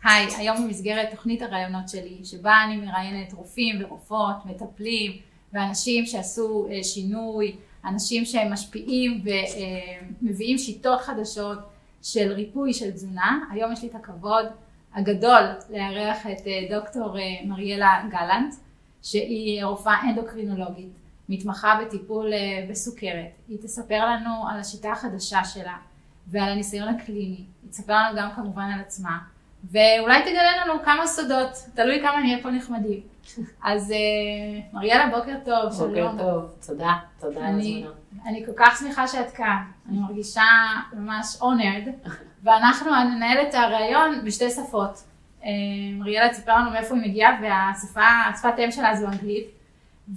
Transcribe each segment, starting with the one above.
היי, היום במסגרת תוכנית הראיונות שלי, שבה אני מראיינת רופאים ורופאות, מטפלים, ואנשים שעשו שינוי, אנשים שהם משפיעים ומביאים שיטות חדשות של ריפוי של תזונה. היום יש לי את הכבוד הגדול לארח את דוקטור מריאלה גלנט, שהיא רופאה אנדוקרינולוגית, מתמחה בטיפול בסוכרת. היא תספר לנו על השיטה החדשה שלה ועל הניסיון הקליני. היא תספר לנו גם כמובן על עצמה. ואולי תגלה לנו כמה סודות, תלוי כמה נהיה פה נחמדים. אז מריאלה, בוקר טוב, שלום. בוקר טוב, תודה על הזמנה. אני כל כך שמחה שאת כאן, אני מרגישה ממש honored, ואנחנו ננהל את הראיון בשתי שפות. מריאלה תספר לנו מאיפה היא מגיעה, והשפת אם שלה זו אנגלית,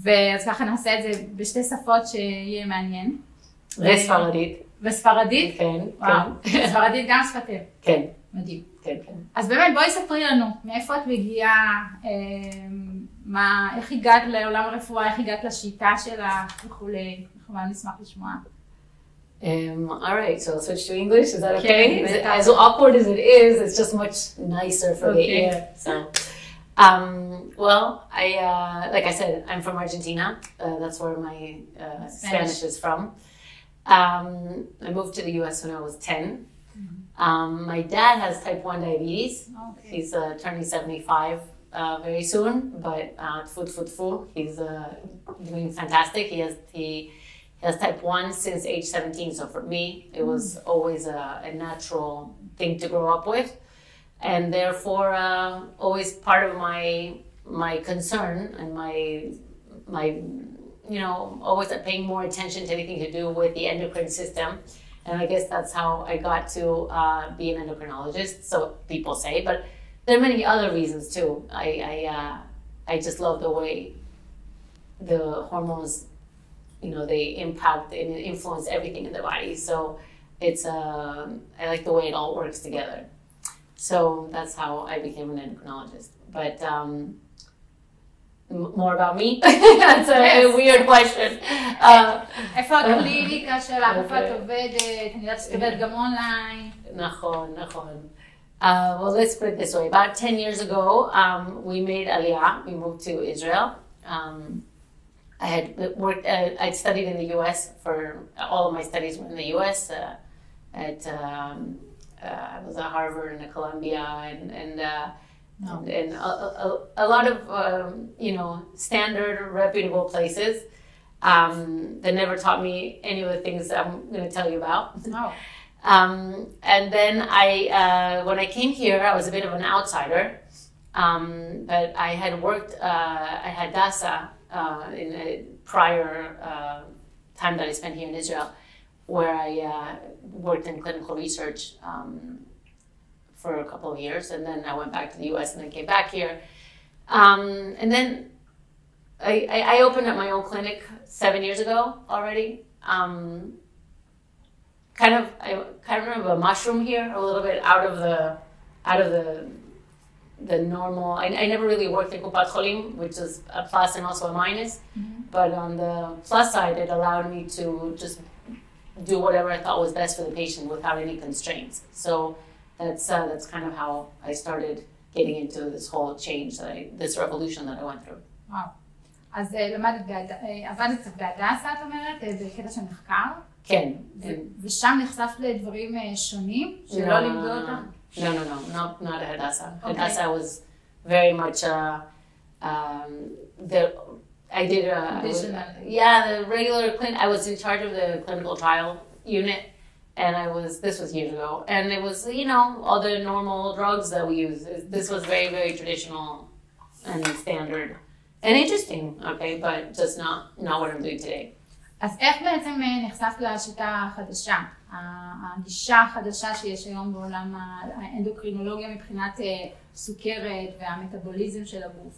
ואז ככה נעשה את זה בשתי שפות שיהיה מעניין. וספרדית. וספרדית? כן, וואו, כן. ספרדית גם שפת אם. כן. מדהים. כן, כן. אז באמת בואי ספרי לנו, מאיפה את מגיעה, איך הגעת לעולם הרפואה, איך הגעת לשיטה שלך וכולי, אנחנו נשמח לשמוע. All right, so I'll switch to English, is that okay? Okay. As awkward as it is, it's just much nicer for the ear. So, well, like I said, I'm from Argentina. That's where my Spanish is from. I moved to the US when I was 10. My dad has type 1 diabetes. Okay. He's turning 75 very soon, but he's doing fantastic. He has type 1 since age 17, so for me, it was always a natural thing to grow up with, and therefore always part of my concern and my always paying more attention to anything to do with the endocrine system. And I guess that's how I got to be an endocrinologist, so people say. But there are many other reasons too. I just love the way the hormones, they impact and influence everything in the body. So it's I like the way it all works together. So that's how I became an endocrinologist. But more about me? That's a weird question. איפה הקליניקה שלך, איפה את עובדת? אני יודעת שאת עובדת גם אונליין. נכון. Well, let's put it this way. About 10 years ago, we made Aliyah. We moved to Israel. I had worked, I'd studied in the U.S. for, all of my studies were in the U.S. I was at Harvard and at Columbia and a lot of, standard, reputable places that never taught me any of the things I'm going to tell you about. Oh. And then when I came here, I was a bit of an outsider, but I had worked at Hadassah in a prior time that I spent here in Israel, where I worked in clinical research for a couple of years, and then I went back to the U.S. and then came back here. And then I opened up my own clinic 7 years ago already. Kind of a mushroom here, a little bit out of the normal. I never really worked in Kupat Cholim, which is a plus and also a minus. Mm-hmm. But on the plus side, it allowed me to just do whatever I thought was best for the patient without any constraints. So that's kind of how I started getting into this whole change, this revolution that I went through. Wow. אז עבדת בהדסה, את אומרת, בקטע של מחקר? כן. ושם נחשפת לדברים שונים שלא לימדו אותם? No, not at Hadassah. Okay. Hadassah was very much I did the regular clinic. I was in charge of the clinical trial unit. And this was years ago, and it was, all the normal drugs that we use. This was very, very traditional and standard and interesting, okay, but just not what I'm doing today. אז איך בעצם נחשפת לשיטה החדשה, הגישה החדשה שיש היום בעולם האנדוקרינולוגיה מבחינת סוכרת והמטבוליזם של הגוף?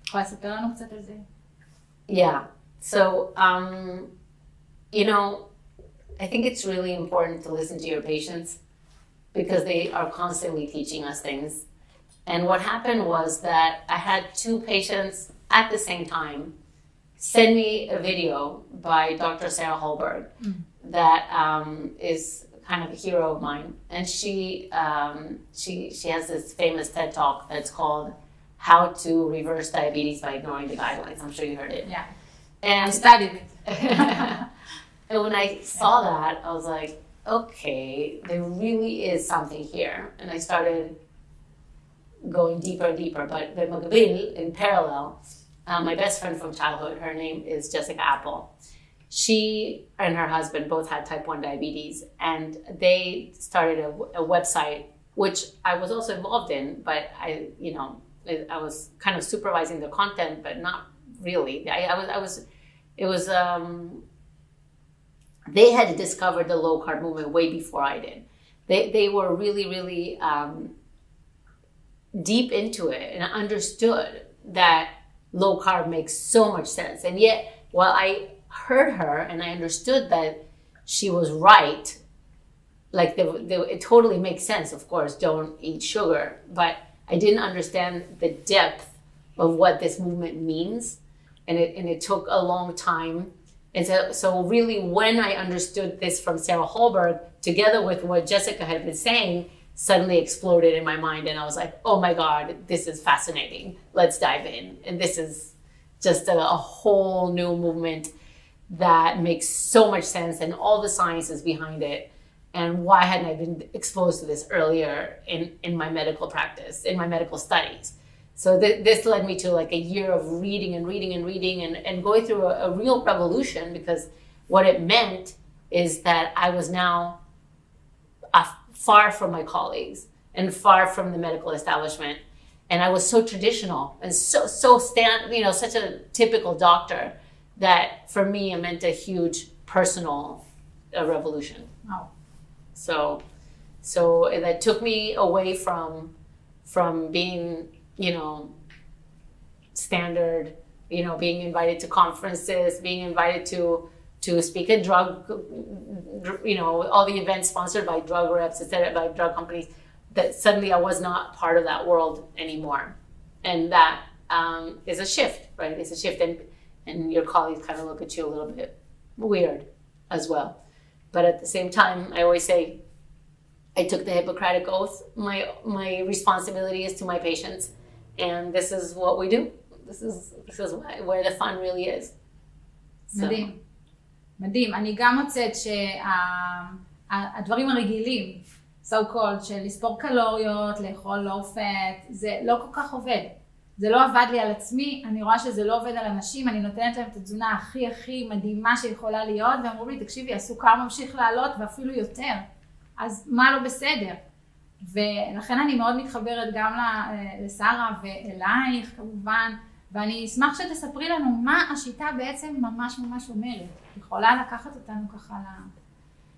יכולה לספר לנו קצת על זה? Yeah, so, I think it's really important to listen to your patients because they are constantly teaching us things. And what happened was that I had 2 patients at the same time send me a video by Dr. Sarah Holberg that is kind of a hero of mine. And she has this famous TED Talk that's called How to Reverse Diabetes by Ignoring the Guidelines. I'm sure you heard it. Yeah. And I studied it. And when I saw that, I was like, okay, there really is something here. And I started going deeper and deeper. But במקביל, in parallel, my best friend from childhood, her name is Jessica Apple. She and her husband both had type 1 diabetes, and they started a website, which I was also involved in, but I was kind of supervising the content, but not really. They had discovered the low carb movement way before I did. They were really, really deep into it and understood that low carb makes so much sense. And yet, while I heard her and I understood that she was right, like it totally makes sense, of course, don't eat sugar, but I didn't understand the depth of what this movement means. And it took a long time. And so really when I understood this from Sarah Hallberg, together with what Jessica had been saying, suddenly exploded in my mind. And I was like, oh my God, this is fascinating. Let's dive in. And this is just a whole new movement that makes so much sense, and all the science is behind it. And why hadn't I been exposed to this earlier in my medical practice, in my medical studies? So this led me to like a year of reading and going through a real revolution, because what it meant is that I was now far from my colleagues and far from the medical establishment. And I was so traditional and such a typical doctor that for me, it meant a huge personal revolution. Wow. So that took me away from being, standard, being invited to conferences, being invited to speak at drug, all the events sponsored by drug reps, etc., by drug companies, that suddenly I was not part of that world anymore. And that is a shift, right? It's a shift. And your colleagues kind of look at you a little bit weird as well. But at the same time, I always say, I took the Hippocratic Oath. My responsibility is to my patients. And this is what we do. This is where the fun really is. מדהים. מדהים. אני גם מוצאת שהדברים הרגילים, so called, של לספור קלוריות, לאכול low fat, זה לא כל כך עובד. זה לא עבד לי על עצמי, אני רואה שזה לא עובד על אנשים, אני נותנת להם את התזונה הכי מדהימה שיכולה להיות, והם אומרים לי, תקשיבי, הסוכר ממשיך לעלות ואפילו יותר, אז מה לא בסדר? ולכן אני מאוד מתחברת גם לשרה ואלייך כמובן, ואני אשמח שתספרי לנו מה השיטה בעצם ממש אומרת. יכולה לקחת אותנו ככה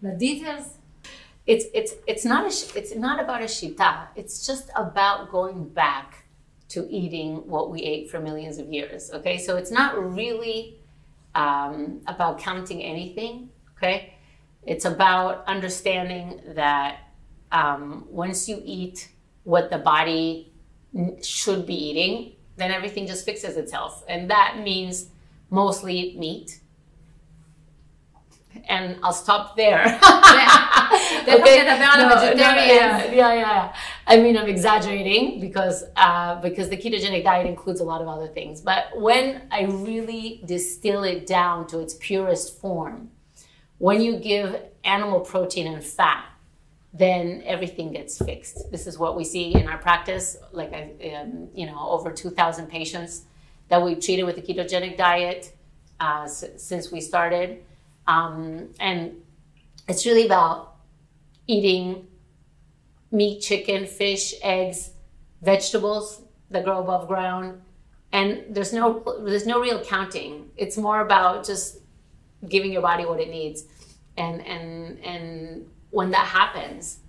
לדיטלס? It's not about a shita, it's just about going back to eating what we ate for millions of years, okay? So it's not really about counting anything, okay? It's about understanding that once you eat what the body should be eating, then everything just fixes itself. And that means mostly meat. And I'll stop there. Okay. Yeah. I mean, I'm exaggerating because the ketogenic diet includes a lot of other things. But when I really distill it down to its purest form, when you give animal protein and fat, then everything gets fixed. This is what we see in our practice. Like, over 2,000 patients that we've treated with the ketogenic diet since we started. And it's really about eating meat, chicken, fish, eggs, vegetables that grow above ground. And there's no real counting. It's more about just giving your body what it needs. And when that happens,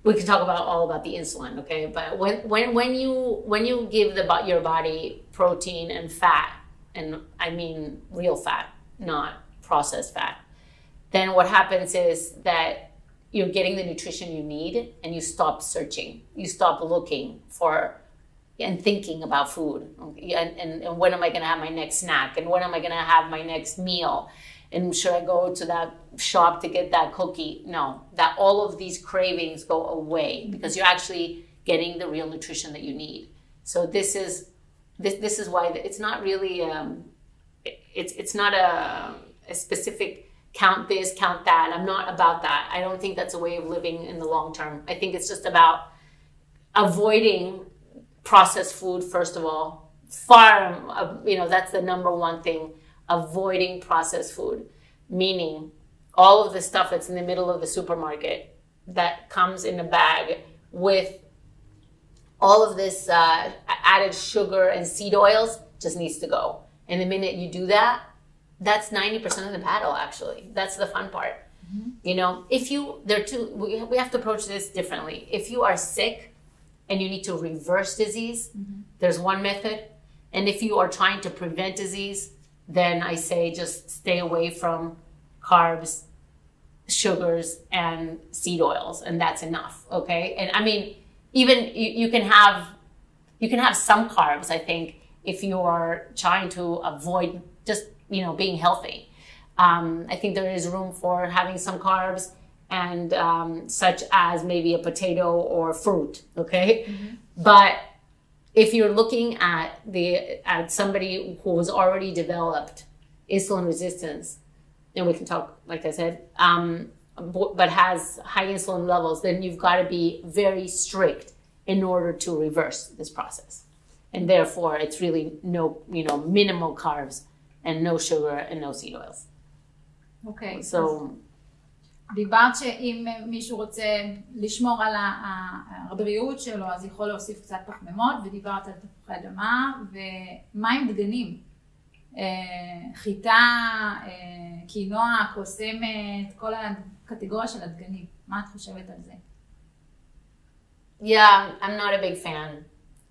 we can talk all about the insulin, okay? But when you give your body protein and fat, and I mean real fat, not processed fat, then what happens is that you're getting the nutrition you need, and you stop searching. You stop looking for and thinking about food. And when am I going to have my next snack? And when am I going to have my next meal? and should I go to that shop to get that cookie? No, that all of these cravings go away because you're actually getting the real nutrition that you need. So this is why it's not really it's not a specific count this, count that. I'm not about that. I don't think that's a way of living in the long term. I think it's just about avoiding processed food, first of all. That's the number one thing, avoiding processed food, meaning all of the stuff that's in the middle of the supermarket that comes in a bag with all of this added sugar and seed oils just needs to go. And the minute you do that, that's 90% of the battle, actually. That's the fun part. Mm-hmm. You know, we have to approach this differently. If you are sick and you need to reverse disease, mm-hmm. there's one method. And if you are trying to prevent disease, then I say just stay away from carbs, sugars, and seed oils, and that's enough, okay? And I mean, even you can have some carbs, I think, if you are trying to avoid just, being healthy. I think there is room for having some carbs, and such as maybe a potato or fruit, okay? Mm-hmm. But if you're looking at somebody who has already developed insulin resistance, and we can talk, like I said, but has high insulin levels, then you've got to be very strict in order to reverse this process. And therefore, it's really minimal carbs and no sugar and no seed oils. Okay. So, דיברת שאם מישהו רוצה לשמור על הבריאות שלו, אז יכול להוסיף קצת פחמימות, ודיברת על תפוחי אדמה, ומה עם דגנים? חיטה, קינוע, קוסמת, כל הקטגוריה של הדגנים. מה את חושבת על זה? Yeah, I'm not a big fan.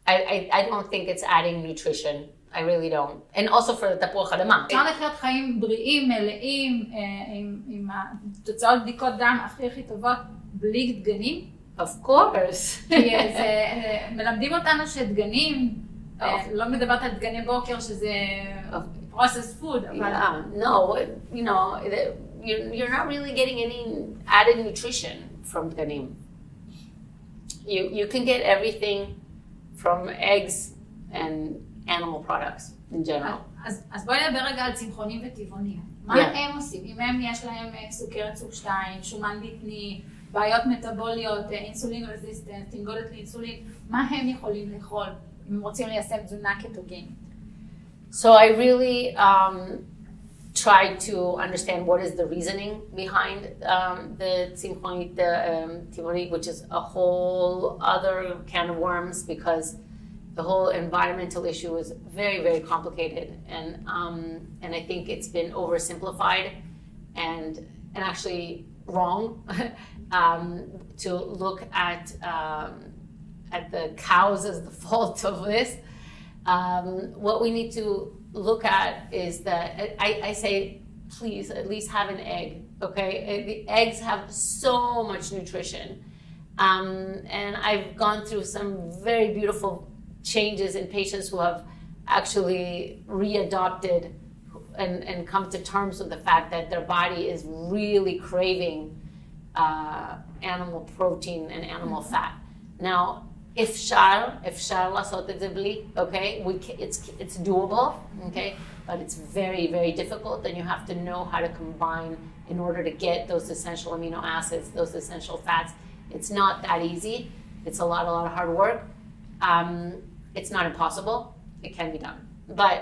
I don't think it's adding nutrition. I really don't. And also for תפוח אדמה. אפשר לחיות חיים בריאים, מלאים, עם תוצאות בדיקות דם הכי טובות, בלי דגנים? Of course. כי מלמדים אותנו שדגנים, לא מדברת על דגני בוקר, שזה processed food. No, you're not really getting any added nutrition from דגנים. You can get everything from eggs and animal products in general. אז בואי נדבר רגע על צמחונים וטבעונים. מה הם עושים? אם הם יש להם סוכרת סוג 2, שומן בטני, בעיות מטבוליות, אינסולין רזיסטנס, תנגודת לאינסולין, מה הם יכולים לאכול אם הם רוצים ליישם תזונה קטוגנית? So I really try to understand what is the reasoning behind the tzimchonit, which is a whole other can of worms, because the whole environmental issue is very, very complicated, and I think it's been oversimplified and actually wrong to look at the cows as the fault of this. What we need to look at is that I say, please at least have an egg, okay? The eggs have so much nutrition, and I've gone through some very beautiful changes in patients who have actually readopted and come to terms with the fact that their body is really craving animal protein and animal fat. Now, אפשר לעשות את זה בלי, okay? It's doable, okay? But it's very, very difficult, and you have to know how to combine in order to get those essential amino acids, those essential fats. It's not that easy. It's a lot of hard work. It's not impossible. It can be done. But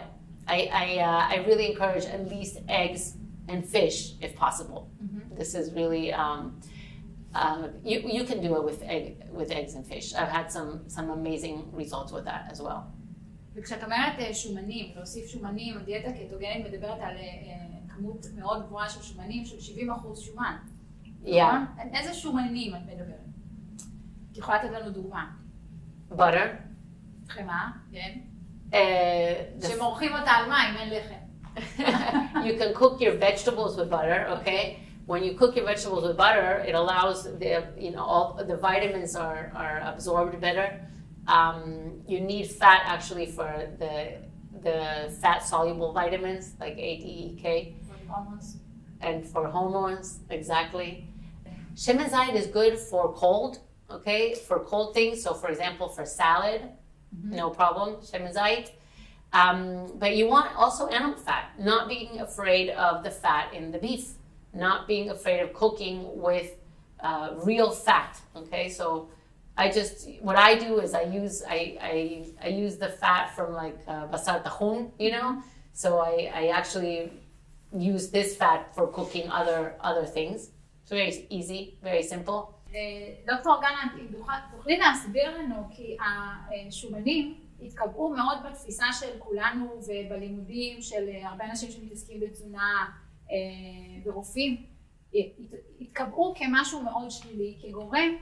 I really encourage at least eggs and fish if possible. Mm-hmm. This is really, you can do it with eggs and fish. I've had some amazing results with that as well. וכשאת אומרת שומנים, להוסיף שומנים, הדיאטה קטוגנית מדברת על כמות מאוד גבוהה של שומנים, של 70% שומן. Yeah. איזה שומנים את מדברת? את יכולה לתת לנו דוגמה. Butter. חמאה, כן. שמורחים אותה על מים, אין לחם. You can cook your vegetables with butter, okay? When you cook your vegetables with butter, it allows all the vitamins are absorbed better. You need fat actually for the fat soluble vitamins like A, D, E, K. and for hormones, exactly. Shemen zayit is good for cold, okay, for cold things. So for example, for salad, no problem, shemen zayit. But you want also animal fat, not being afraid of the fat in the beef, not being afraid of cooking with real fat, okay? So what I do is I use the fat from like basar tahun, you know? So I actually use this fat for cooking other things. It's very easy, very simple. דוקטור גלאנט, אם תוכלי להסביר לנו, כי השומנים התקבעו מאוד בתפיסה של כולנו ובלימודים של הרבה אנשים שמתעסקים בתזונה ורופאים, התקבעו כמשהו מאוד שלילי, כגורם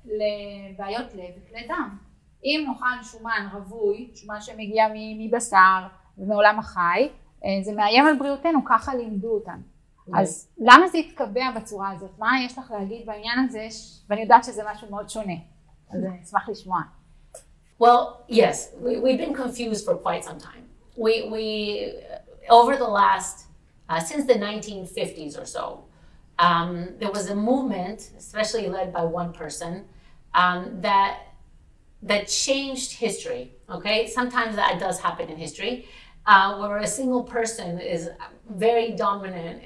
לבעיות לב וכלי דם. אם נאכל שומן רווי, שומן שמגיע מבשר ומעולם החי, זה מאיים על בריאותנו, ככה לימדו אותנו. אז למה זה התקבע בצורה הזאת? מה יש לך להגיד בעניין הזה? ואני יודעת שזה משהו מאוד שונה. אז אני אשמח לשמוע. Well, yes, we've been confused for quite some time. We over the last, since the 1950s or so, there was a movement, especially led by one person, that changed history, okay? Sometimes that does happen in history, where a single person is very dominant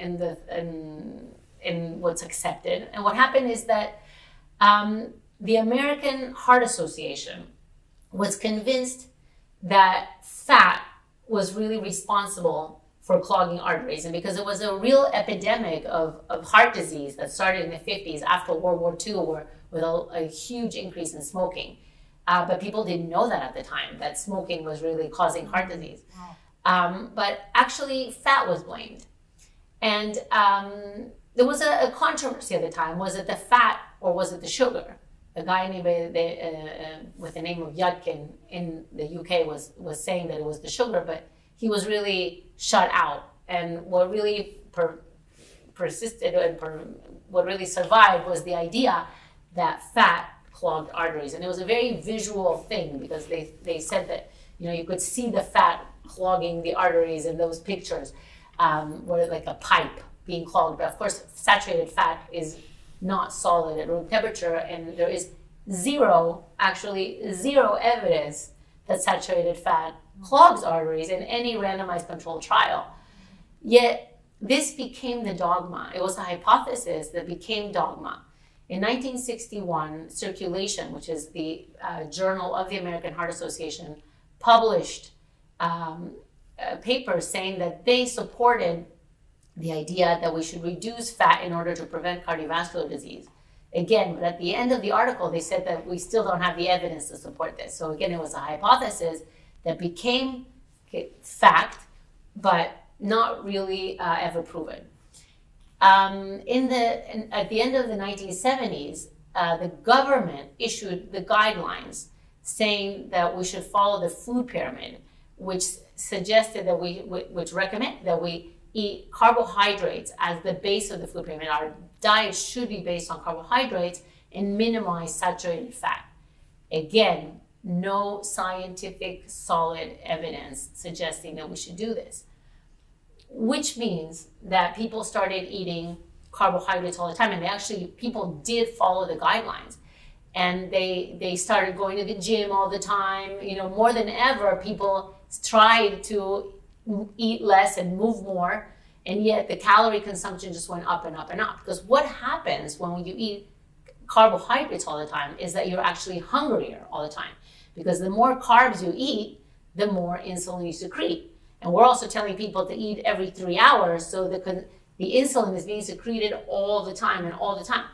in what's accepted. And what happened is that the American Heart Association was convinced that fat was really responsible for clogging arteries. And because it was a real epidemic of heart disease that started in the 50s after World War II, with a huge increase in smoking. But people didn't know that at the time, that smoking was really causing heart disease. But actually fat was blamed. And there was a controversy at the time. Was it the fat or was it the sugar? A guy with the name of Yudkin in the UK was saying that it was the sugar, but he was really shut out. And what really persisted and what really survived was the idea that fat clogged arteries. And it was a very visual thing because they said that, you know, you could see the fat clogging the arteries in those pictures, like a pipe being clogged. But of course, saturated fat is not solid at room temperature, and there is zero evidence that saturated fat clogs arteries in any randomized controlled trial. Yet this became the dogma. It was a hypothesis that became dogma. In 1961, Circulation, which is the journal of the American Heart Association, published a paper saying that they supported the idea that we should reduce fat in order to prevent cardiovascular disease. Again, but at the end of the article, they said that we still don't have the evidence to support this. So again, it was a hypothesis that became fact, but not really ever proven. At the end of the 1970s, the government issued the guidelines saying that we should follow the food pyramid, which suggested that which recommended that we eat carbohydrates as the base of the food pyramid. Our diet should be based on carbohydrates and minimize saturated fat. Again, no scientific solid evidence suggesting that we should do this, which means that people started eating carbohydrates all the time, and people did follow the guidelines, and they started going to the gym all the time. You know, more than ever, people tried to eat less and move more, and yet the calorie consumption just went up and up and up. Because what happens when you eat carbohydrates all the time is that you're actually hungrier all the time, because the more carbs you eat, the more insulin you secrete. And we're also telling people to eat every 3 hours, so the insulin is being secreted all the time and all the time.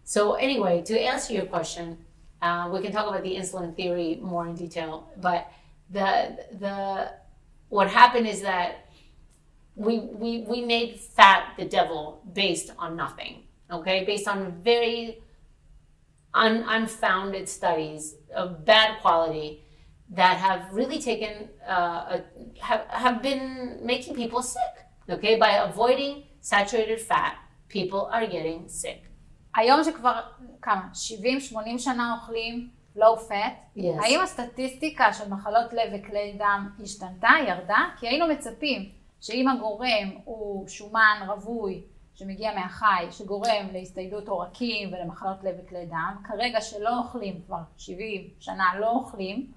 So anyway, to answer your question, we can talk about the insulin theory more in detail, but what happened is that we made fat the devil based on nothing, okay? Based on very unfounded studies of bad quality that have really taken, have been making people sick, okay? By avoiding saturated fat, people are getting sick. היום שכבר כמה, 70-80 שנה אוכלים low fat, yes. האם הסטטיסטיקה של מחלות לב וכלי דם השתנתה, ירדה? כי היינו מצפים שאם הגורם הוא שומן רווי שמגיע מהחי, שגורם להסתיידות עורקים ולמחלות לב וכלי דם, כרגע שלא אוכלים, כבר 70 שנה לא אוכלים,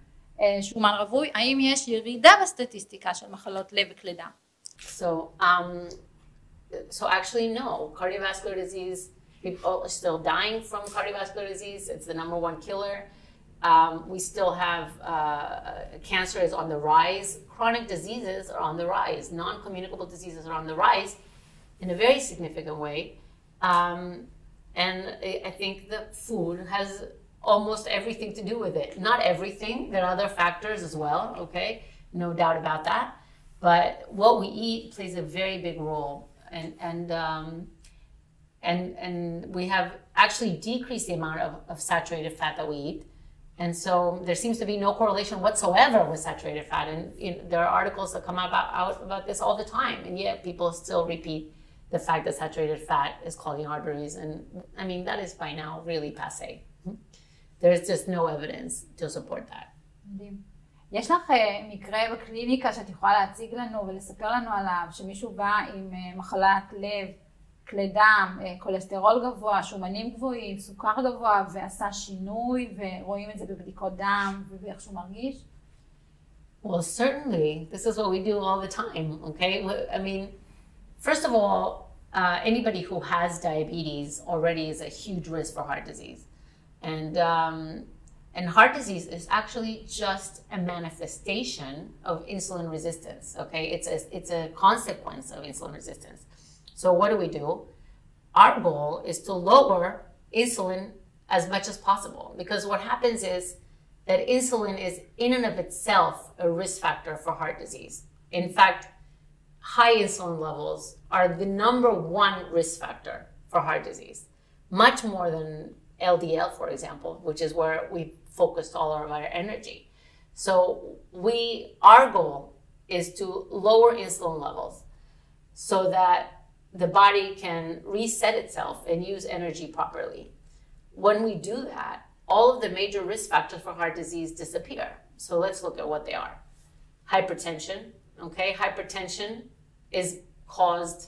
שומן רווי, האם יש ירידה בסטטיסטיקה של מחלות לב וכלי דם? So actually no, cardiovascular disease, people are still dying from cardiovascular disease. It's the #1 killer. We still have cancer is on the rise. Chronic diseases are on the rise. Non-communicable diseases are on the rise in a very significant way. And I think the food has almost everything to do with it. Not everything. There are other factors as well, okay? No doubt about that. But what we eat plays a very big role. And we have actually decreased the amount of saturated fat that we eat. And so there seems to be no correlation whatsoever with saturated fat. And there are articles that come out about this all the time. And yet people still repeat the fact that saturated fat is clogging arteries. And I mean, that is by now really passé. There's just no evidence to support that. יש לך מקרה בקליניקה שאת יכולה להציג לנו ולספר לנו עליו, שמישהו בא עם מחלת לב, כלי דם, כולסטרול גבוה, שומנים גבוהים, סוכר גבוה, ועשה שינוי, ורואים את זה בבדיקות דם, ואיך שהוא מרגיש? Well, certainly. This is what we do all the time, okay? I mean, first of all, anybody who has diabetes already is a huge risk for heart disease. And heart disease is actually just a manifestation of insulin resistance, okay? It's a consequence of insulin resistance. So what do? Our goal is to lower insulin as much as possible, because what happens is that insulin is in and of itself a risk factor for heart disease. In fact, high insulin levels are the #1 risk factor for heart disease, much more than LDL, for example, which is where we focused all of our energy. So our goal is to lower insulin levels so that the body can reset itself and use energy properly. When we do that, all of the major risk factors for heart disease disappear. So let's look at what they are. Hypertension, okay? Hypertension is caused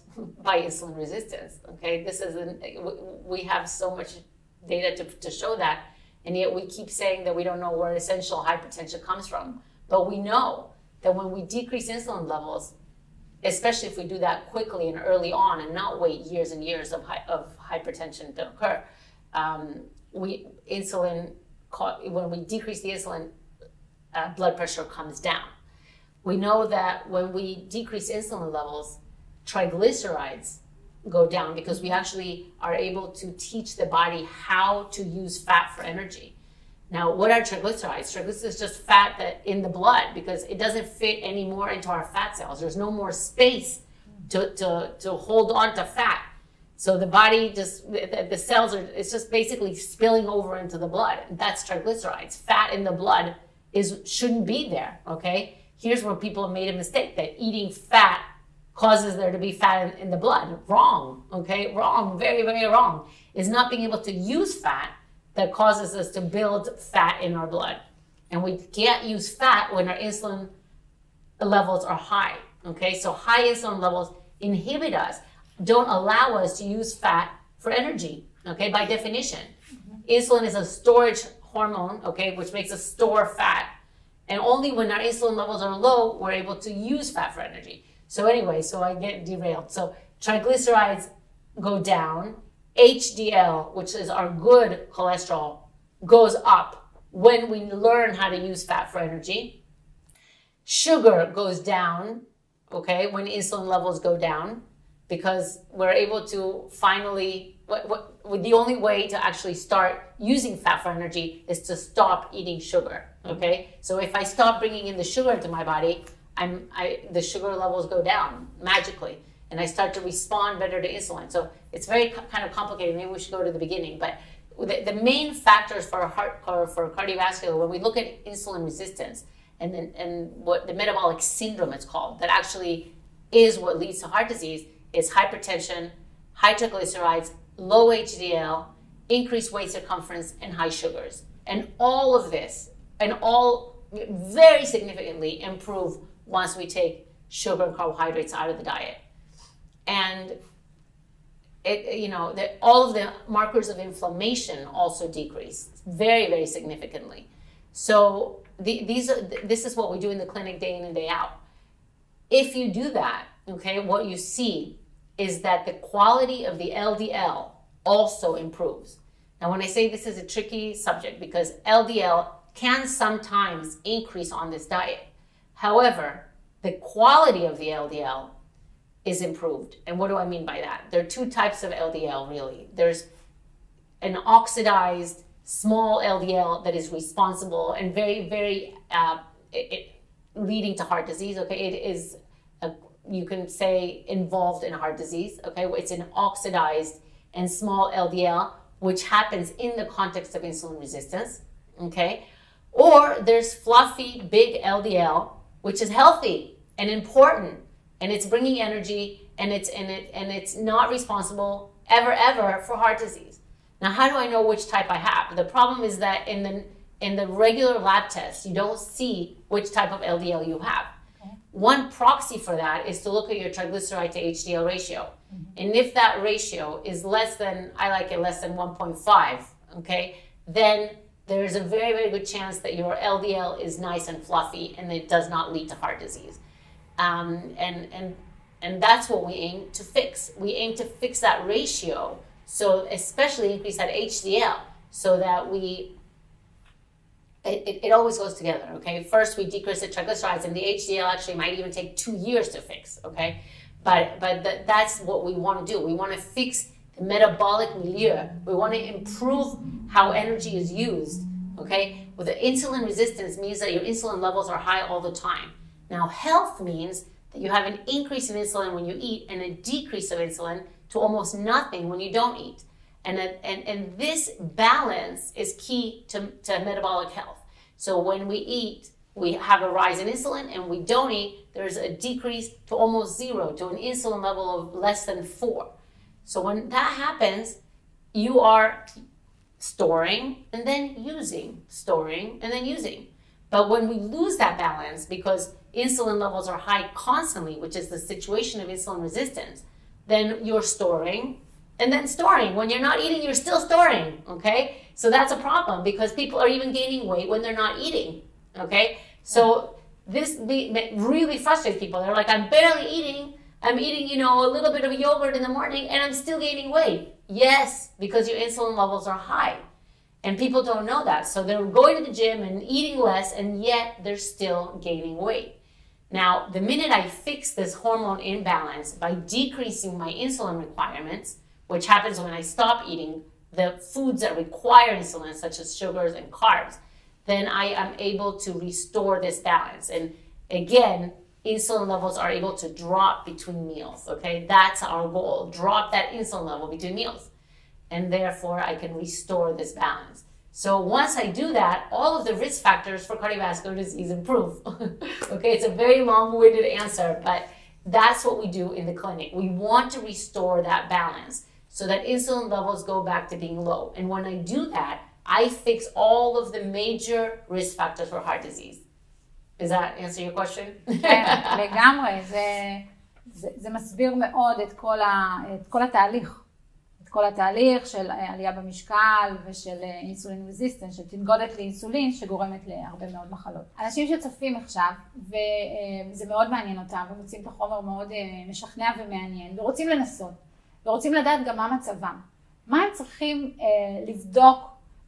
by insulin resistance, okay? We have so much data to show that, and yet we keep saying that we don't know where essential hypertension comes from. But we know that when we decrease insulin levels, especially if we do that quickly and early on and not wait years and years of hypertension to occur, when we decrease the insulin, blood pressure comes down. We know that when we decrease insulin levels, triglycerides go down, because we actually are able to teach the body how to use fat for energy. Now, what are triglycerides? Triglycerides is just fat that in the blood, because it doesn't fit anymore into our fat cells. There's no more space to hold on to fat. So the body the cells it's just basically spilling over into the blood. That's triglycerides. Fat in the blood shouldn't be there, okay? Here's where people have made a mistake, that eating fat causes there to be fat in the blood. Wrong, okay? Wrong, very, very wrong. It's not being able to use fat that causes us to build fat in our blood. And we can't use fat when our insulin levels are high, okay? So high insulin levels inhibit us, don't allow us to use fat for energy, okay, by definition. Insulin is a storage hormone, okay, which makes us store fat. And only when our insulin levels are low, we're able to use fat for energy. So anyway, so I get derailed. So triglycerides go down. HDL, which is our good cholesterol, goes up when we learn how to use fat for energy. Sugar goes down, okay, when insulin levels go down, because we're able to finally, the only way to actually start using fat for energy is to stop eating sugar, okay? So if I stop bringing in the sugar into my body, the sugar levels go down magically, and I start to respond better to insulin. So it's very kind of complicated. Maybe we should go to the beginning. But the main factors for cardiovascular, when we look at insulin resistance and what the metabolic syndrome it's called, that actually is what leads to heart disease, is hypertension, high triglycerides, low HDL, increased waist circumference, and high sugars. And all of this, and all very significantly improve once we take sugar and carbohydrates out of the diet. And all of the markers of inflammation also decrease very, very significantly. So this is what we do in the clinic day in and day out. If you do that, okay, what you see is that the quality of the LDL also improves. Now, when I say this is a tricky subject, because LDL can sometimes increase on this diet. However, the quality of the LDL is improved. And what do I mean by that? There are two types of LDL, really. There's an oxidized small LDL that is responsible and very, very leading to heart disease. Okay, it is, you can say, involved in heart disease. Okay, it's an oxidized and small LDL, which happens in the context of insulin resistance. Okay, or there's fluffy, big LDL, which is healthy and important, and it's bringing energy, and it's not responsible ever for heart disease. Now, how do I know which type I have? The problem is that in the regular lab tests, you don't see which type of LDL you have. Okay. One proxy for that is to look at your triglyceride to HDL ratio. Mm-hmm. And if that ratio is less than 1.5, okay, then there's a very, very good chance that your LDL is nice and fluffy and it does not lead to heart disease. And that's what we aim to fix. We aim to fix that ratio, so especially increase that HDL, so that it always goes together, okay? First, we decrease the triglycerides, and the HDL actually might even take 2 years to fix, okay? But that's what we want to do. We want to fix the metabolic milieu. We want to improve how energy is used, okay? With the insulin resistance means that your insulin levels are high all the time. Now, health means that you have an increase in insulin when you eat and a decrease of insulin to almost nothing when you don't eat. And this balance is key to metabolic health. So when we eat, we have a rise in insulin, and we don't eat, there's a decrease to almost 0, to an insulin level of less than 4. So when that happens, you are storing and then using, storing and then using. But when we lose that balance, because insulin levels are high constantly, which is the situation of insulin resistance, then you're storing and then storing. When you're not eating, you're still storing, okay? So that's a problem, because people are even gaining weight when they're not eating, okay? So this really frustrates people. They're like, I'm barely eating. I'm eating, a little bit of yogurt in the morning, and I'm still gaining weight. Yes, because your insulin levels are high. And people don't know that. So they're going to the gym and eating less, and yet they're still gaining weight. Now, the minute I fix this hormone imbalance by decreasing my insulin requirements, which happens when I stop eating the foods that require insulin, such as sugars and carbs, then I am able to restore this balance. And again, insulin levels are able to drop between meals, okay? That's our goal, drop that insulin level between meals. And therefore, I can restore this balance. So once I do that, all of the risk factors for cardiovascular disease improve. Okay, it's a very long-winded answer, but that's what we do in the clinic. We want to restore that balance so that insulin levels go back to being low. And when I do that, I fix all of the major risk factors for heart disease. Does that answer your question? כן, לגמרי. זה מסביר מאוד את כל התהליך. את כל התהליך של עלייה במשקל ושל אינסולין רזיסטנס, של תנגודת לאינסולין שגורמת להרבה מאוד מחלות. אנשים שצופים עכשיו, וזה מאוד מעניין אותם, ומוצאים את החומר מאוד משכנע ומעניין, ורוצים לנסות, ורוצים לדעת גם מה מצבם. מה הם צריכים לבדוק,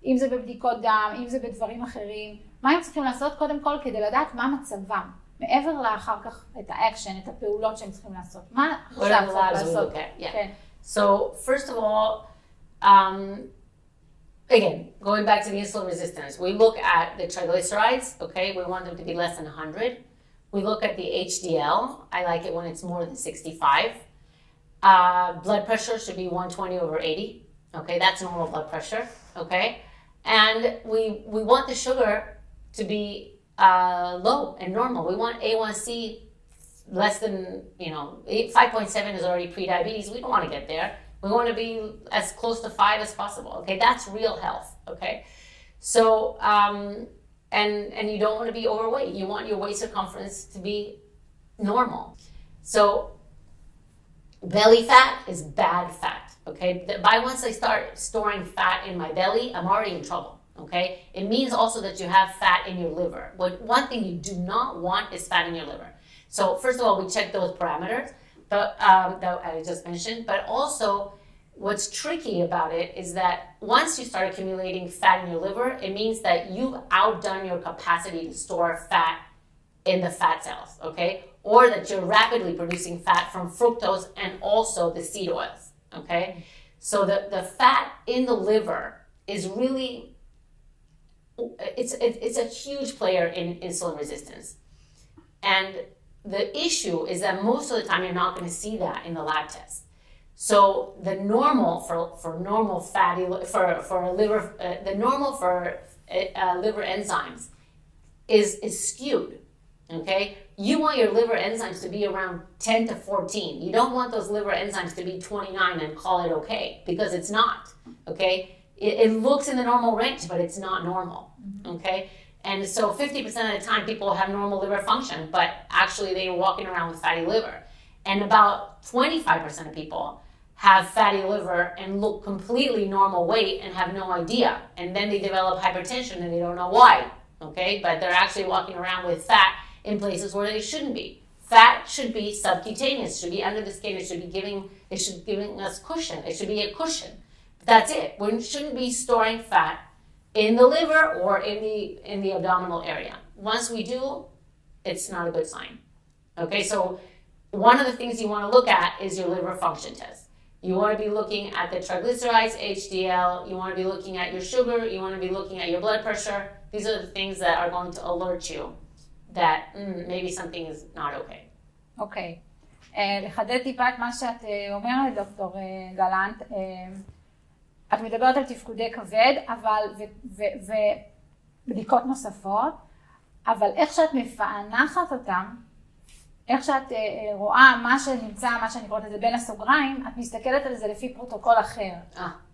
אם זה בבדיקות דם, אם זה בדברים אחרים, מה הם צריכים לעשות קודם כל כדי לדעת מה מצבם, מעבר לאחר כך את האקשן, את הפעולות שהם צריכים לעשות. מה עכשיו צריך לעשות? כן. So first of all, again, going back to the insulin resistance, we look at the triglycerides, okay? We want them to be less than 100. We look at the HDL. I like it when it's more than 65. Blood pressure should be 120/80. Okay, that's normal blood pressure, okay? And we want the sugar to be low and normal. We want A1C less than, 5.7 is already pre-diabetes. We don't want to get there. We want to be as close to 5 as possible. Okay, that's real health. Okay, so and you don't want to be overweight. You want your waist circumference to be normal. So belly fat is bad fat. Okay, by once I start storing fat in my belly, I'm already in trouble. Okay, it means also that you have fat in your liver. One thing you do not want is fat in your liver. So first of all, we check those parameters that I just mentioned, but also what's tricky about it is that once you start accumulating fat in your liver, it means that you've outdone your capacity to store fat in the fat cells, okay? Or that you're rapidly producing fat from fructose and also the seed oils, okay? So the fat in the liver is really, it's a huge player in insulin resistance. And the issue is that most of the time you're not going to see that in the lab test. So the normal for normal fatty for liver the normal for liver enzymes is skewed. Okay, you want your liver enzymes to be around 10 to 14. You don't want those liver enzymes to be 29 and call it okay, because it's not. Okay, it looks in the normal range, but it's not normal. Okay. And so 50% of the time people have normal liver function, but actually they're walking around with fatty liver. And about 25% of people have fatty liver and look completely normal weight and have no idea. And then they develop hypertension and they don't know why, okay? But they're actually walking around with fat in places where they shouldn't be. Fat should be subcutaneous, should be under the skin, it should be giving us cushion. It should be a cushion. That's it. We shouldn't be storing fat in the liver or in the abdominal area. Once we do, it's not a good sign. Okay, so one of the things you want to look at is your liver function test. You want to be looking at the triglycerides, HDL, you want to be looking at your sugar, you want to be looking at your blood pressure. These are the things that are going to alert you that maybe something is not okay. אוקיי. לחדד טיפה את מה שאת אומרת, דוקטור גלנט. את מדברת על תפקודי כבד, ובדיקות נוספות, אבל איך שאת מפענחת אותם, איך שאת רואה מה שנמצא, מה שאני קוראת לזה בין הסוגריים, את מסתכלת על זה לפי פרוטוקול אחר.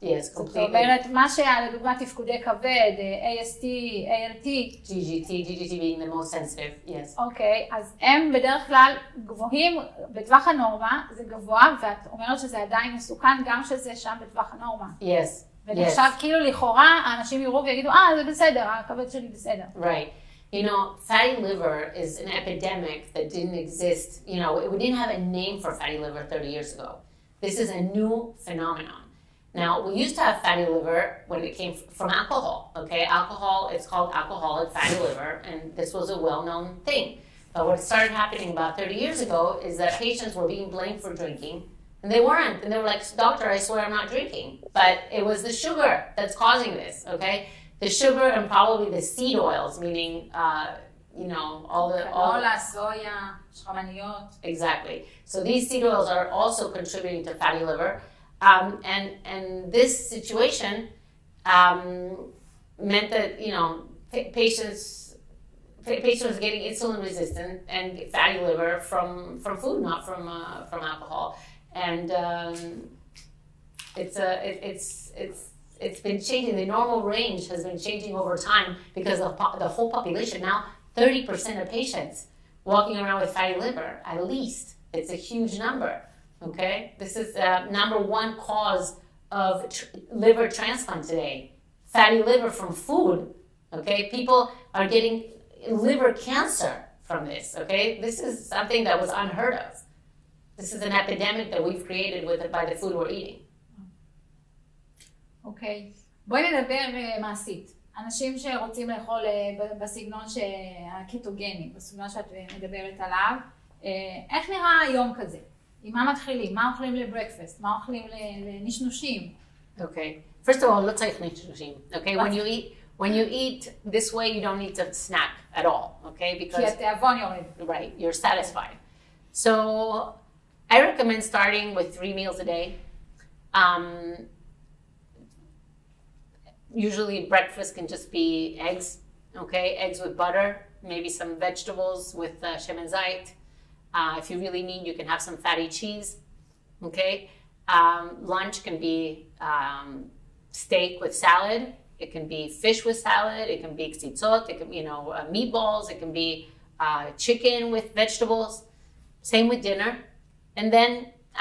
Yes, completely. זאת אומרת, מה שהיה לדוגמה תפקודי כבד, AST, ALT. GGT being the most sensitive, yes. אוקיי, אז הם בדרך כלל גבוהים, בטווח הנורמה זה גבוה, ואת אומרת שזה עדיין מסוכן גם שזה שם בטווח הנורמה. Yes. ועכשיו כאילו לכאורה האנשים יראו ויגידו, זה בסדר, הכבד שלי בסדר. Right. You know, fatty liver is an epidemic that didn't exist. You know, we didn't have a name for fatty liver 30 years ago. This is a new phenomenon. Now, we used to have fatty liver when it came from alcohol, okay? Alcohol, it's called alcoholic fatty liver, and this was a well-known thing. But what started happening about 30 years ago is that patients were being blamed for drinking, and they weren't. And they were like, doctor, I swear I'm not drinking. But it was the sugar that's causing this, okay? The sugar and probably the seed oils, meaning, you know, all the... canola, soya, shwamaniyot. Exactly. So these seed oils are also contributing to fatty liver. And this situation meant that, you know, patients getting insulin resistant and fatty liver from food, not from alcohol. And it's been changing. The normal range has been changing over time because of the whole population. Now, 30% of patients walking around with fatty liver, at least. It's a huge number, okay? This is the number one cause of liver transplant today. Fatty liver from food, okay? People are getting liver cancer from this, okay? This is something that was unheard of. This is an epidemic that we've created by the food we're eating. אוקיי, בואי נדבר מעשית. אנשים שרוצים לאכול בסגנון הקטוגני, בסגנון שאת מדברת עליו, איך נראה יום כזה? עם מה מתחילים? מה אוכלים לברקפסט? מה אוכלים לנשנושים? Okay. First of all, לא צריך נשנושים. Okay, when you eat this way, you don't need to snack at all. Okay, because כי התיאבון יורד. Right, you're satisfied. So I recommend starting with 3 meals a day. Usually breakfast can just be eggs, okay? Eggs with butter, maybe some vegetables with shemen zait. If you really need, you can have some fatty cheese, okay? Lunch can be steak with salad. It can be fish with salad. It can be ksitzot. It can be, meatballs. It can be chicken with vegetables. Same with dinner. And then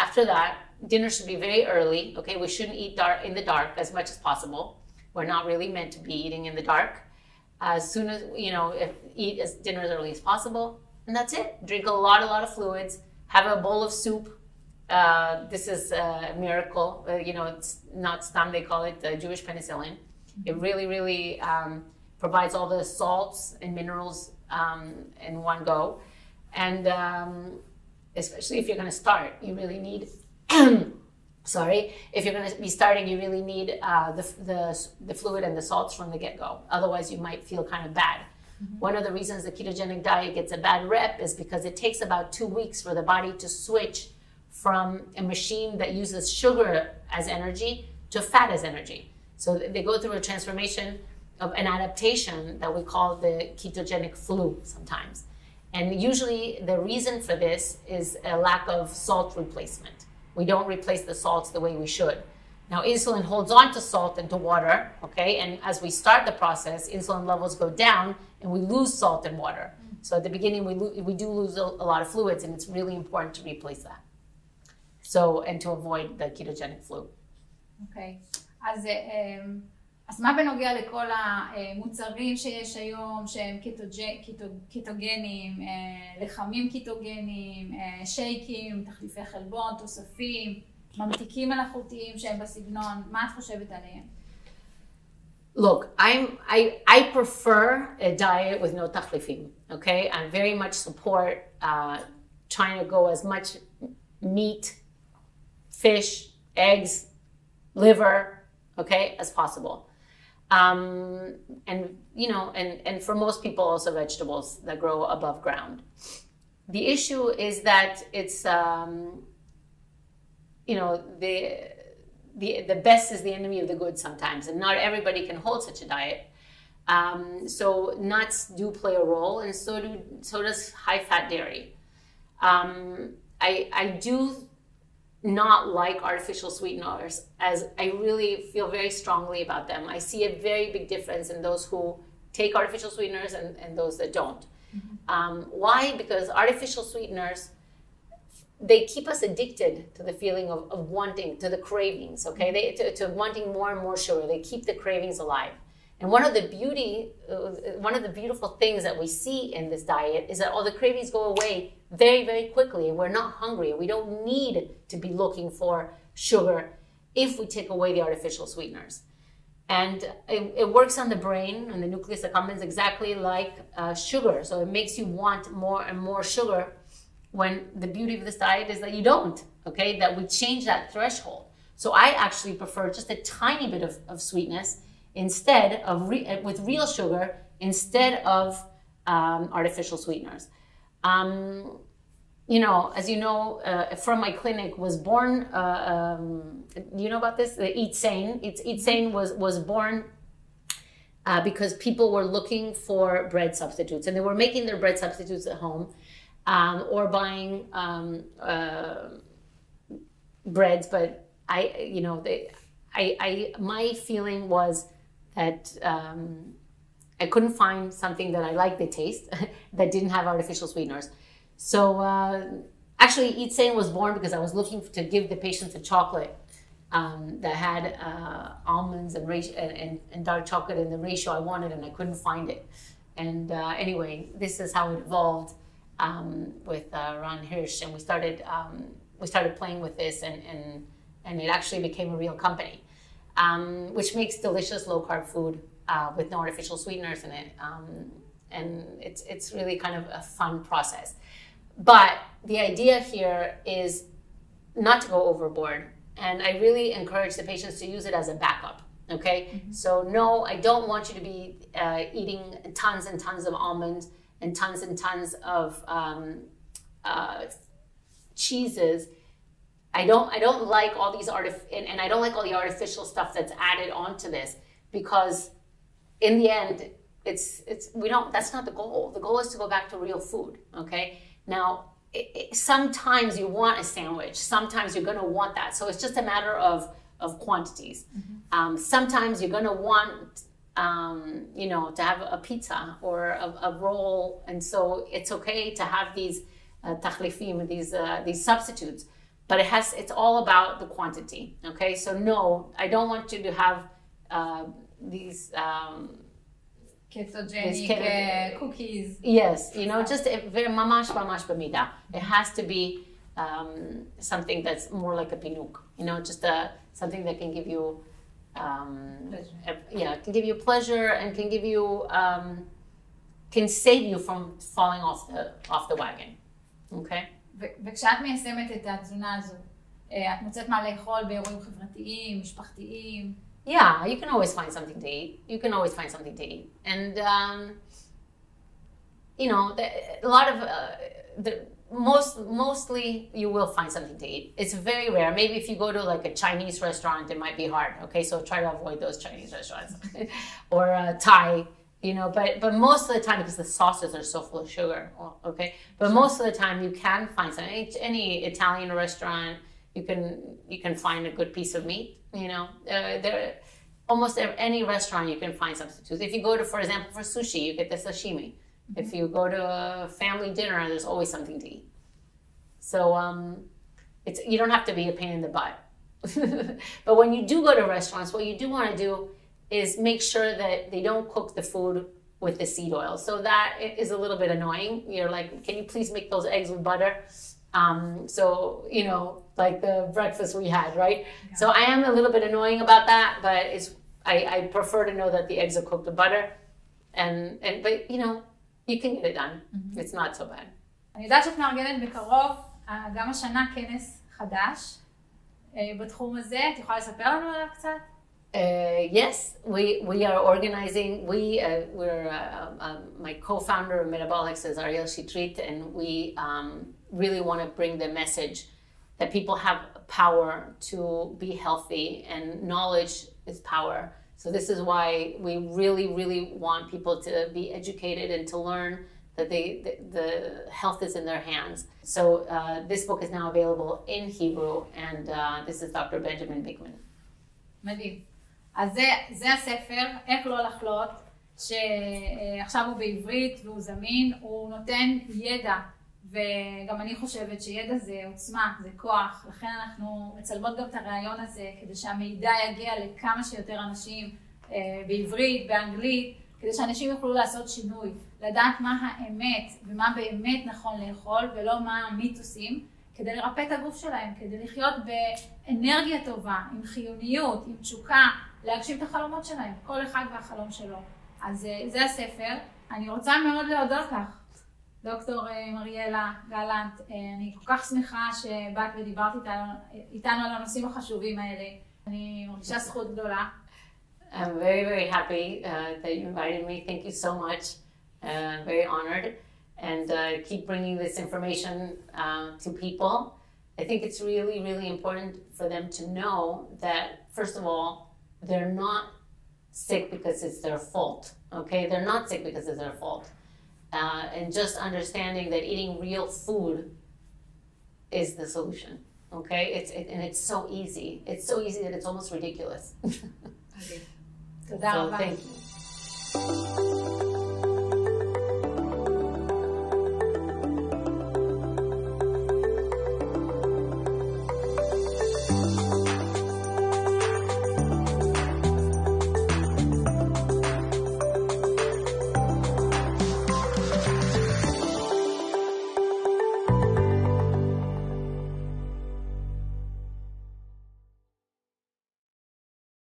after that, dinner should be very early. Okay, we shouldn't eat in the dark as much as possible. We're not really meant to be eating in the dark. As soon as, eat dinner as early as possible. And that's it. Drink a lot of fluids. Have a bowl of soup. This is a miracle. It's not stam, they call it Jewish penicillin. It really, really provides all the salts and minerals in one go. And especially if you're going to start, you really need, if you're going to be starting, you really need the fluid and the salts from the get-go. Otherwise, you might feel kind of bad. One of the reasons the ketogenic diet gets a bad rep is because it takes about 2 weeks for the body to switch from a machine that uses sugar as energy to fat as energy. So they go through a transformation of an adaptation that we call the ketogenic flu sometimes. And usually the reason for this is a lack of salt replacement. We don't replace the salts the way we should. Now, insulin holds on to salt and to water, okay? And as we start the process, insulin levels go down and we lose salt and water. So at the beginning, we do lose a lot of fluids, and it's really important to replace that. So, and to avoid the ketogenic flu. Okay. אז מה בנוגע לכל המוצרים שיש היום שהם קיטוגנים, לחמים קיטוגנים, שייקים, תחליפי חלבון, תוספים, ממתיקים מלאכותיים שהם בסגנון, מה את חושבת עליהם? Look, I prefer a diet with no תחליפים, okay? I very much support trying to go as much meat, fish, eggs, liver, okay, as possible. And for most people also vegetables that grow above ground. The issue is that it's, the best is the enemy of the good sometimes, and not everybody can hold such a diet. So nuts do play a role, and so does high-fat dairy. I do not like artificial sweeteners, as I really feel very strongly about them. I see a very big difference in those who take artificial sweeteners and those that don't. Why? Because artificial sweeteners, they keep us addicted to the feeling of wanting, to the cravings, okay? To wanting more and more sugar. They keep the cravings alive. And one of the beautiful things that we see in this diet is that all the cravings go away very, very quickly, and we're not hungry. We don't need to be looking for sugar if we take away the artificial sweeteners. And it works on the brain and the nucleus accumbens exactly like sugar. So it makes you want more and more sugar, when the beauty of this diet is that you don't, okay? That we change that threshold. So I actually prefer just a tiny bit of sweetness instead of with real sugar instead of artificial sweeteners. As you know, from my clinic was born, do you know about this? The Eat Sane. Eat Sane was born because people were looking for bread substitutes, and they were making their bread substitutes at home, or buying breads. But my feeling was that I couldn't find something that I liked the taste that didn't have artificial sweeteners. So actually, Eat Sane was born because I was looking to give the patients a chocolate that had almonds and dark chocolate in the ratio I wanted, and I couldn't find it. And anyway, this is how it evolved with Ron Hirsch, and we started playing with this, and it actually became a real company, which makes delicious low-carb food with no artificial sweeteners in it. And it's really kind of a fun process. But the idea here is not to go overboard. And I really encourage the patients to use it as a backup, okay? So no, I don't want you to be eating tons and tons of almonds and tons of cheeses. I don't like all these and I don't like all the artificial stuff that's added onto this, because in the end, that's not the goal. The goal is to go back to real food, okay? Now, sometimes you want a sandwich. Sometimes you're going to want that. So it's just a matter of quantities. Sometimes you're going to want, to have a pizza or a roll. And so it's okay to have these tachlifim, these substitutes. but it's all about the quantity. Okay, so no, I don't want you to have these ketogenic cookies. Yes, you know, just very mamash b'mida. It has to be something that's more like a pinuk. You know, just something that can give you, can give you pleasure and can give you, can save you from falling off the wagon. Okay. וכשאת מיישמת את התזונה הזו, את מוצאת מה לאכול באירועים חברתיים, משפחתיים? Yeah, you can always find something to eat. You can always find something to eat. And, you know, a lot of, mostly you will find something to eat. It's very rare. Maybe if you go to like a Chinese restaurant, it might be hard. Okay, so try to avoid those Chinese restaurants. Or Thai, you know, but most of the time, because the sauces are so full of sugar, okay? But most of the time you can find something. Any Italian restaurant, you can find a good piece of meat. You know, almost any restaurant you can find substitutes. If you go to, for example, for sushi, you get the sashimi. Mm-hmm. If you go to a family dinner, there's always something to eat. So you don't have to be a pain in the butt. But when you do go to restaurants, what you do want to do is make sure that they don't cook the food with the seed oil. So that is a little bit annoying. You're like, can you please make those eggs with butter? So, you know, like the breakfast we had, right? Yeah. So I am a little bit annoying about that, but I prefer to know that the eggs are cooked with butter. But, you know, you can get it done. Mm-hmm. It's not so bad. אני יודעת שאת מארגנת בקרוב, גם השנה כנס חדש בתחום הזה. את יכולה לספר לנו עליו קצת? Yes, we are organizing. My co-founder of Metabolics is Ariel Shitrit, and we really want to bring the message that people have power to be healthy, and knowledge is power. So this is why we really, really want people to be educated and to learn that the health is in their hands. So this book is now available in Hebrew, and this is Dr. Benjamin Bigman. מדהים. אז זה הספר, איך לא לחלות, שעכשיו הוא בעברית והוא זמין, הוא נותן ידע, וגם אני חושבת שידע זה עוצמה, זה כוח, לכן אנחנו מצלמות גם את הראיון הזה, כדי שהמידע יגיע לכמה שיותר אנשים בעברית, באנגלית, כדי שאנשים יוכלו לעשות שינוי, לדעת מה האמת ומה באמת נכון לאכול, ולא מה המיתוסים, כדי לרפא את הגוף שלהם, כדי לחיות באנרגיה טובה, עם חיוניות, עם תשוקה, להגשיב את החלומות שלהם, כל אחד והחלום שלו. אז זה הספר. אני רוצה מאוד להודות לך, דוקטור מריאלה גלנט. אני כל כך שמחה שבאת ודיברת איתנו על הנושאים החשובים האלה. אני מרגישה זכות גדולה. I'm very, very happy that you invited me. Thank you so much. Very honored. And keep bringing this information to people. I think it's really, really important for them to know that, first of all, they're not sick because it's their fault, okay? They're not sick because it's their fault. And just understanding that eating real food is the solution, okay? And it's so easy. It's so easy that it's almost ridiculous. Okay. So thank you.